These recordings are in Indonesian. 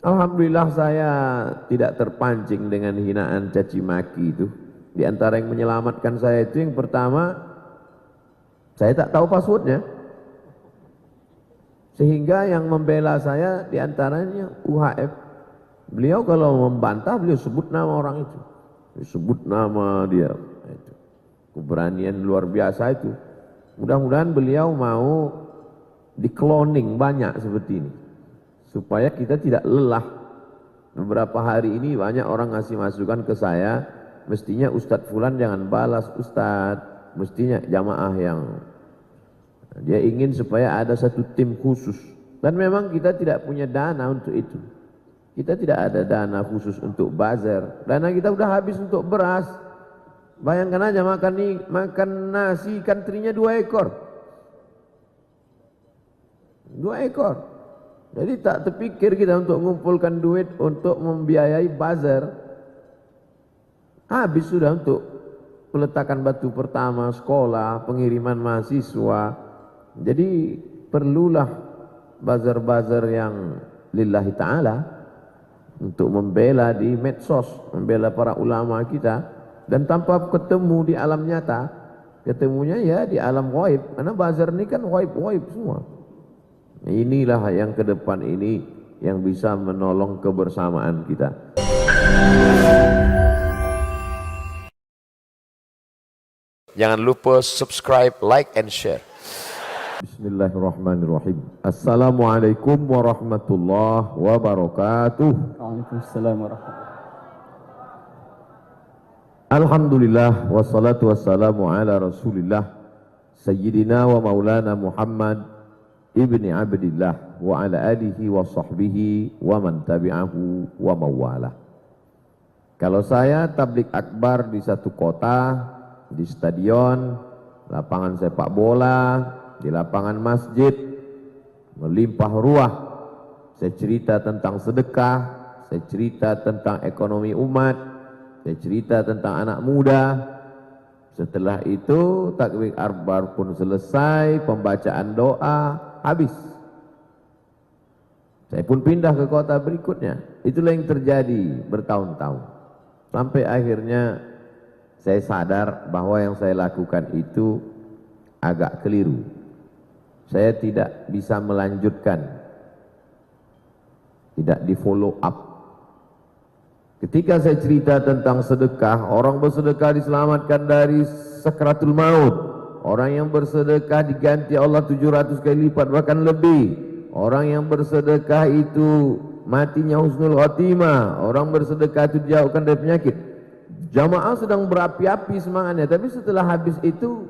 Alhamdulillah saya tidak terpancing dengan hinaan caci maki itu. Di antara yang menyelamatkan saya itu yang pertama, saya tak tahu passwordnya. Sehingga yang membela saya di antaranya UHF. Beliau kalau membantah, beliau sebut nama orang itu. Sebut nama dia. Itu. Keberanian luar biasa itu. Mudah-mudahan beliau mau di-cloning banyak seperti ini. Supaya kita tidak lelah. Beberapa hari ini banyak orang ngasih masukan ke saya, mestinya Ustadz Fulan jangan balas Ustadz, mestinya jamaah yang dia ingin supaya ada satu tim khusus. Dan memang kita tidak punya dana untuk itu. Kita tidak ada dana khusus untuk buzzer. Dana kita udah habis untuk beras. Bayangkan aja makan nasi ikan terinya 2 ekor. 2 ekor. Jadi tak terpikir kita untuk mengumpulkan duit untuk membiayai buzzer. Habis sudah untuk peletakan batu pertama, sekolah, pengiriman mahasiswa. Jadi perlulah buzzer-buzzer yang lillahi ta'ala untuk membela di medsos, membela para ulama kita. Dan tanpa ketemu di alam nyata, ketemunya ya di alam ghaib. Karena buzzer ini kan ghaib-ghaib semua. Inilah yang ke depan ini yang bisa menolong kebersamaan kita. Jangan lupa subscribe, like, and share. Bismillahirrahmanirrahim. Assalamualaikum warahmatullahi wabarakatuh. Waalaikumsalam warahmatullahi. Alhamdulillah wassalatu wassalamu ala Rasulillah Sayyidina wa Maulana Muhammad ibni Abdillah wa ala alihi wa sahbihi wa man tabi'ahu wa mawalah. Kalau saya tablik akbar di satu kota, di stadion, lapangan sepak bola, di lapangan masjid, melimpah ruah. Saya cerita tentang sedekah, saya cerita tentang ekonomi umat, saya cerita tentang anak muda. Setelah itu takbir akbar pun selesai, pembacaan doa habis. Saya pun pindah ke kota berikutnya. Itulah yang terjadi bertahun-tahun. Sampai akhirnya saya sadar bahwa yang saya lakukan itu agak keliru. Saya tidak bisa melanjutkan, tidak di follow up. Ketika saya cerita tentang sedekah, orang bersedekah diselamatkan dari sakratul maut. Orang yang bersedekah diganti Allah 700 kali lipat bahkan lebih. Orang yang bersedekah itu matinya husnul khotimah. Orang bersedekah itu dijauhkan dari penyakit. Jamaah sedang berapi-api semangatnya, tapi setelah habis itu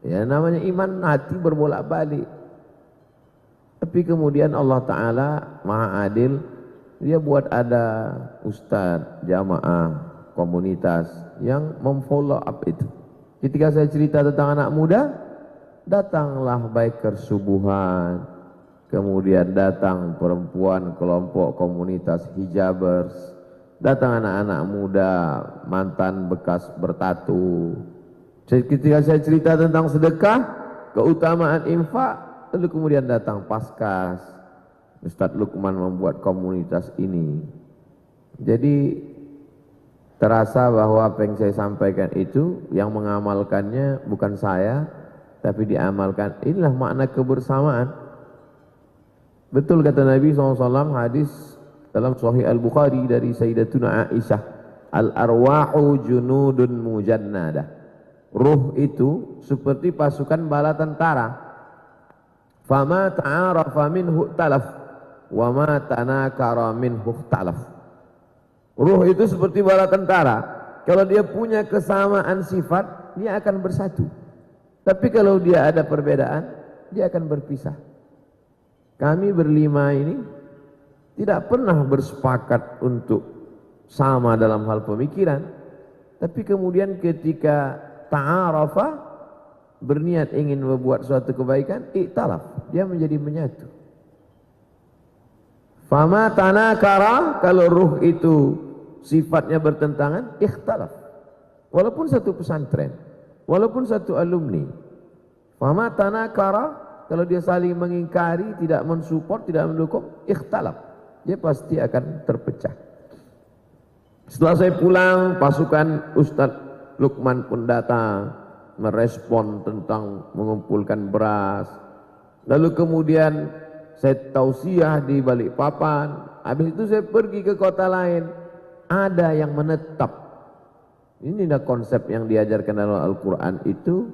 ya namanya iman hati berbolak-balik. Tapi kemudian Allah Ta'ala Maha Adil, dia buat ada ustadz, jamaah, komunitas yang memfollow up itu. Ketika saya cerita tentang anak muda, datanglah biker subuhan, kemudian datang perempuan kelompok komunitas hijabers, datang anak-anak muda mantan bekas bertatu. Ketika saya cerita tentang sedekah, keutamaan infak, lalu kemudian datang Paskas, Ustadz Lukman membuat komunitas ini. Jadi terasa bahwa apa yang saya sampaikan itu yang mengamalkannya bukan saya, tapi diamalkan. Inilah makna kebersamaan. Betul kata Nabi SAW hadis dalam Sahih Al-Bukhari dari Sayyidatuna Aisyah, al-arwahu junudun mujannadah. Ruh itu seperti pasukan bala tentara. Fama ta'arafa minhu talaf wa ma tanakara minhu talaf. Ruh itu seperti bala tentara. Kalau dia punya kesamaan sifat, dia akan bersatu. Tapi kalau dia ada perbedaan, dia akan berpisah. Kami berlima ini tidak pernah bersepakat untuk sama dalam hal pemikiran. Tapi kemudian ketika ta'arafa, berniat ingin membuat suatu kebaikan, iktalaf, dia menjadi menyatu. Fama tanakara, kalau ruh itu sifatnya bertentangan, ikhtalaf. Walaupun satu pesantren, walaupun satu alumni. Fama tanakara, kalau dia saling mengingkari, tidak mensupport, tidak mendukung, ikhtalaf. dia pasti akan terpecah. Setelah saya pulang, pasukan Ustadz Lukman pun datang merespon tentang mengumpulkan beras. Lalu kemudian saya tausiah di Balikpapan. Habis itu saya pergi ke kota lain. Ada yang menetap. Ini dah konsep yang diajarkan dalam Al-Quran itu.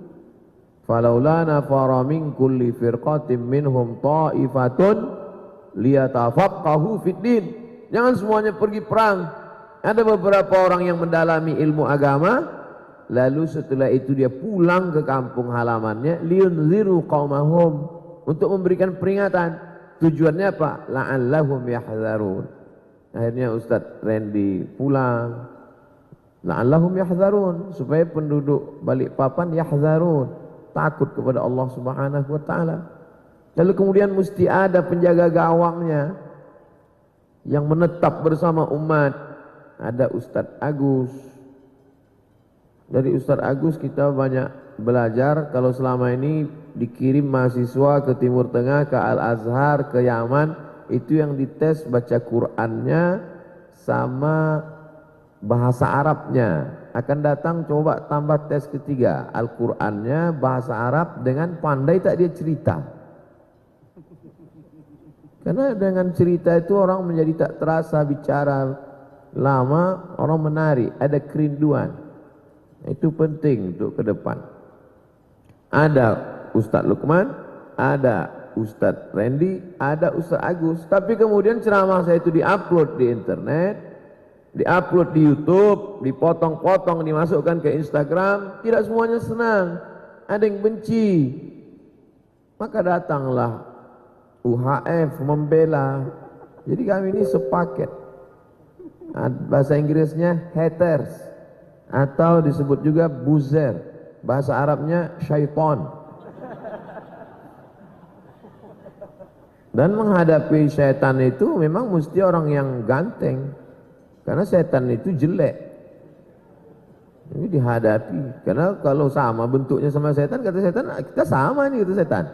Falaula nafara min kulli firqatin minhum ta'ifatun liyatafaqahu fid din. Jangan semuanya pergi perang. Ada beberapa orang yang mendalami ilmu agama, lalu setelah itu dia pulang ke kampung halamannya, liyunziru qaumahum, untuk memberikan peringatan. Tujuannya apa? La'allahum yahzarun. Akhirnya Ustadz Randy pulang. La'allahum yahzarun, supaya penduduk Balikpapan yahzarun, takut kepada Allah Subhanahu wa taala. Lalu kemudian mesti ada penjaga gawangnya yang menetap bersama umat. Ada Ustadz Agus. Dari Ustadz Agus kita banyak belajar. Kalau selama ini dikirim mahasiswa ke Timur Tengah, ke Al-Azhar, ke Yaman, itu yang dites baca Qur'annya sama bahasa Arabnya. Akan datang coba tambah tes ketiga, Al-Qur'annya bahasa Arab dengan pandai tak dia cerita. Karena dengan cerita itu orang menjadi tak terasa bicara lama, orang menarik, ada kerinduan. Itu penting untuk ke depan. Ada Ustadz Lukman, ada Ustadz Randy, ada Ustadz Agus. Tapi kemudian ceramah saya itu diupload di internet, diupload di YouTube, dipotong-potong, dimasukkan ke Instagram. Tidak semuanya senang, ada yang benci. Maka datanglah UHF membela. Jadi kami ini sepaket. Bahasa Inggrisnya haters, atau disebut juga buzzer. Bahasa Arabnya syaitan. Dan menghadapi syaitan itu memang mesti orang yang ganteng. Karena setan itu jelek. Ini dihadapi. Karena kalau sama bentuknya sama setan, kata setan, kita sama nih, kata setan.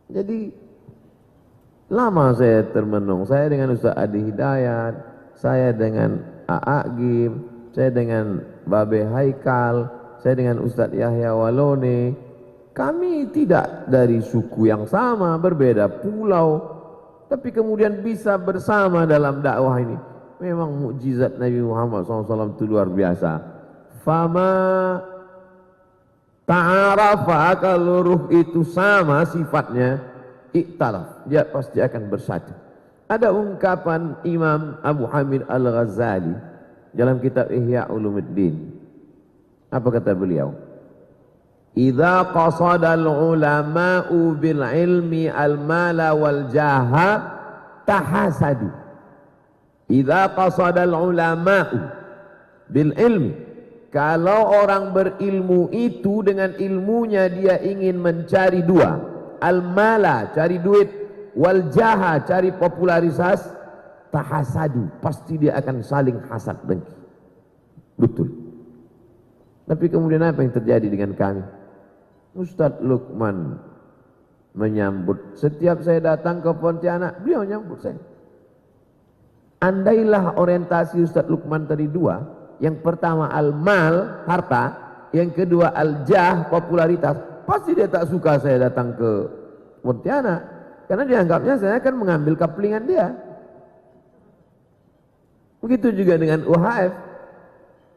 Jadi lama saya termenung. Saya dengan Ustaz Adi Hidayat, saya dengan A.A. Gim, saya dengan Babe Haikal, saya dengan Ustaz Yahya Walone. Kami tidak dari suku yang sama, berbeda pulau, tapi kemudian bisa bersama dalam dakwah ini. Memang mukjizat Nabi Muhammad SAW itu luar biasa. Fama ta'arafa, kalau ruh itu sama sifatnya, iktalaf, dia pasti akan bersatu. Ada ungkapan Imam Abu Hamid Al-Ghazali dalam kitab Ihya Ulumuddin. Apa kata beliau? Idza qasada al-ulama'u bil ilmi al-mala wal jaha tahasadu. Idza qasada al-ulama'u bil ilmi, kalau orang berilmu itu dengan ilmunya dia ingin mencari dua, al-mala cari duit, wal jaha cari popularitas, tahasadu pasti dia akan saling hasad dengki. Betul. Tapi kemudian apa yang terjadi dengan kami? Ustadz Lukman menyambut. Setiap saya datang ke Pontianak, beliau menyambut saya. Andailah orientasi Ustadz Lukman tadi dua, yang pertama al-mal, harta, yang kedua al-jah, popularitas, pasti dia tak suka saya datang ke Pontianak, karena dianggapnya saya akan mengambil kaplingan dia. Begitu juga dengan UHF.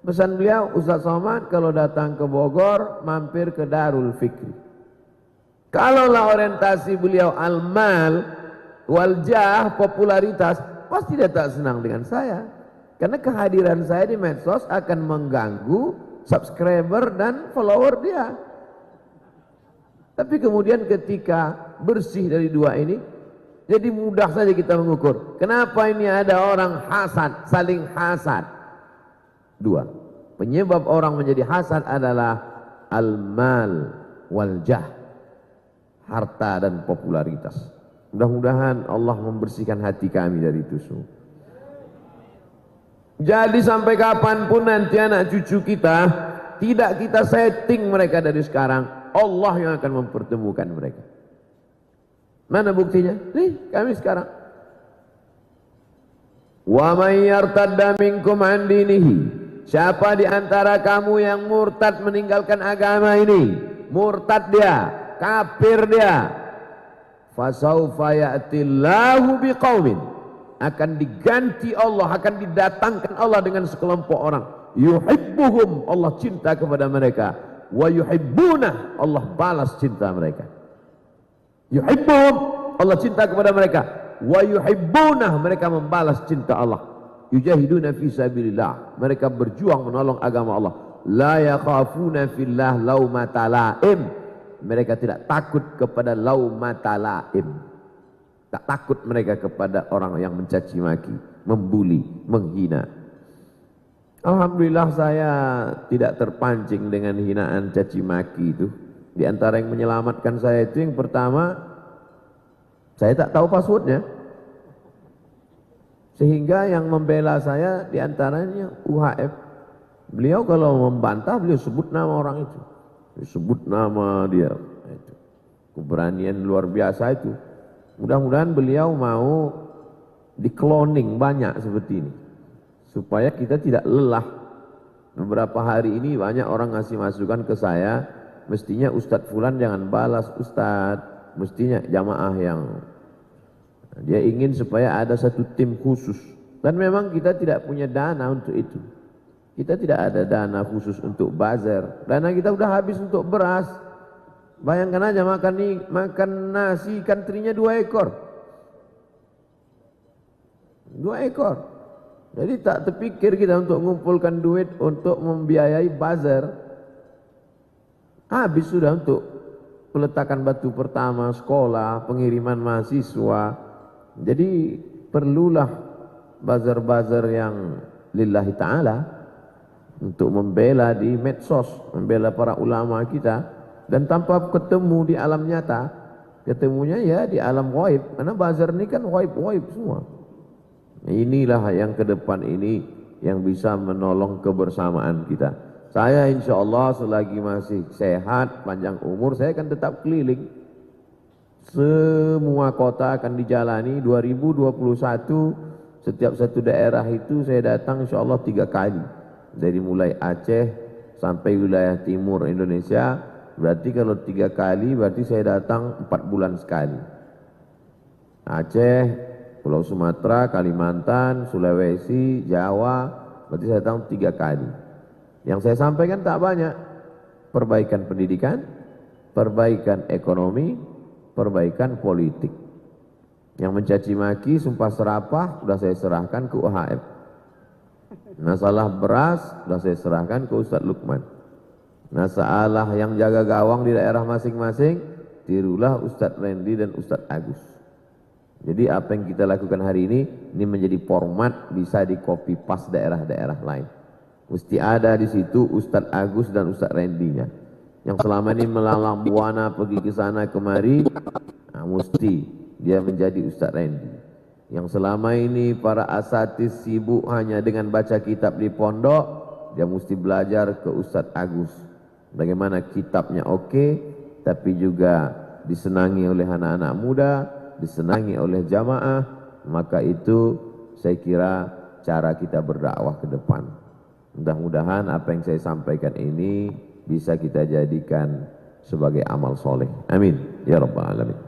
Pesan beliau, Ustaz Somad kalau datang ke Bogor mampir ke Darul Fikri. Kalaulah orientasi beliau al-mal wal jah, popularitas, pasti dia tak senang dengan saya. Karena kehadiran saya di medsos akan mengganggu subscriber dan follower dia. Tapi kemudian ketika bersih dari dua ini, jadi mudah saja kita mengukur. Kenapa ini ada orang hasad, saling hasad? Dua, penyebab orang menjadi hasad adalah al-mal wal jah, harta dan popularitas. Mudah-mudahan Allah membersihkan hati kami dari itu semua. Jadi sampai kapanpun nanti anak cucu kita, tidak kita setting mereka dari sekarang, Allah yang akan mempertemukan mereka. Mana buktinya? Nih, kami sekarang. Wa may yartadda minkum an dinihi. Siapa di antara kamu yang murtad meninggalkan agama ini? Murtad dia, kafir dia. Fasaufa ya'tillahu biqaumin. Akan diganti Allah, akan didatangkan Allah dengan sekelompok orang. Yuhibbuhum, Allah cinta kepada mereka. Wa yuhibbunah, Allah balas cinta mereka. Yuhibbuhum, Allah cinta kepada mereka. Wa yuhibbunah, mereka membalas cinta Allah. Yujahiduna fi sabilillah, mereka berjuang menolong agama Allah. La yakhafuna fillah laumata laim, mereka tidak takut kepada laumata laim. Tak takut mereka kepada orang yang mencaci maki, membuli, menghina. Alhamdulillah saya tidak terpancing dengan hinaan caci maki itu. Di antara yang menyelamatkan saya itu, yang pertama, saya tak tahu passwordnya. Sehingga yang membela saya di antaranya UHF. Beliau kalau membantah, beliau sebut nama orang itu. Sebut nama dia. Itu. Keberanian luar biasa itu. Mudah-mudahan beliau mau di-cloning banyak seperti ini. Supaya kita tidak lelah. Beberapa hari ini banyak orang ngasih masukan ke saya, mestinya Ustadz Fulan jangan balas Ustadz, mestinya jamaah yang dia ingin supaya ada satu tim khusus. Dan memang kita tidak punya dana untuk itu. Kita tidak ada dana khusus untuk bazar. Dana kita udah habis untuk beras. Bayangkan aja makan nasi ikan terinya 2 ekor. 2 ekor. Jadi tak terpikir kita untuk mengumpulkan duit untuk membiayai bazar. Habis sudah untuk peletakan batu pertama, sekolah, pengiriman mahasiswa. Jadi perlulah bazar-bazar yang lillahi ta'ala untuk membela di medsos, membela para ulama kita. Dan tanpa ketemu di alam nyata, ketemunya ya di alam ghaib. Karena bazar ini kan ghaib-ghaib semua. Inilah yang ke depan ini yang bisa menolong kebersamaan kita. Saya insya Allah selagi masih sehat, panjang umur, saya akan tetap keliling. Semua kota akan dijalani. 2021 setiap satu daerah itu saya datang insya Allah 3 kali. Dari mulai Aceh sampai wilayah timur Indonesia. Berarti kalau 3 kali berarti saya datang 4 bulan sekali. Aceh, Pulau Sumatera, Kalimantan, Sulawesi, Jawa, berarti saya datang 3 kali. Yang saya sampaikan tak banyak. Perbaikan pendidikan, perbaikan ekonomi, perbaikan politik. Yang mencaci maki, sumpah serapah, sudah saya serahkan ke UHF. Masalah beras, sudah saya serahkan ke Ustadz Lukman. Masalah yang jaga gawang di daerah masing-masing, tirulah Ustadz Randy dan Ustadz Agus. Jadi apa yang kita lakukan hari ini menjadi format bisa di copy paste daerah-daerah lain. Mesti ada di situ Ustadz Agus dan Ustadz Randy-nya. Yang selama ini melalang buana pergi ke sana kemari, nah, mesti dia menjadi Ustadz Randy. Yang selama ini para asatis sibuk hanya dengan baca kitab di pondok, dia mesti belajar ke Ustadz Agus. Bagaimana kitabnya oke, tapi juga disenangi oleh anak-anak muda, disenangi oleh jamaah, maka itu saya kira cara kita berdakwah ke depan. Mudah-mudahan apa yang saya sampaikan ini bisa kita jadikan sebagai amal soleh. Amin. Ya Rabbal Alamin.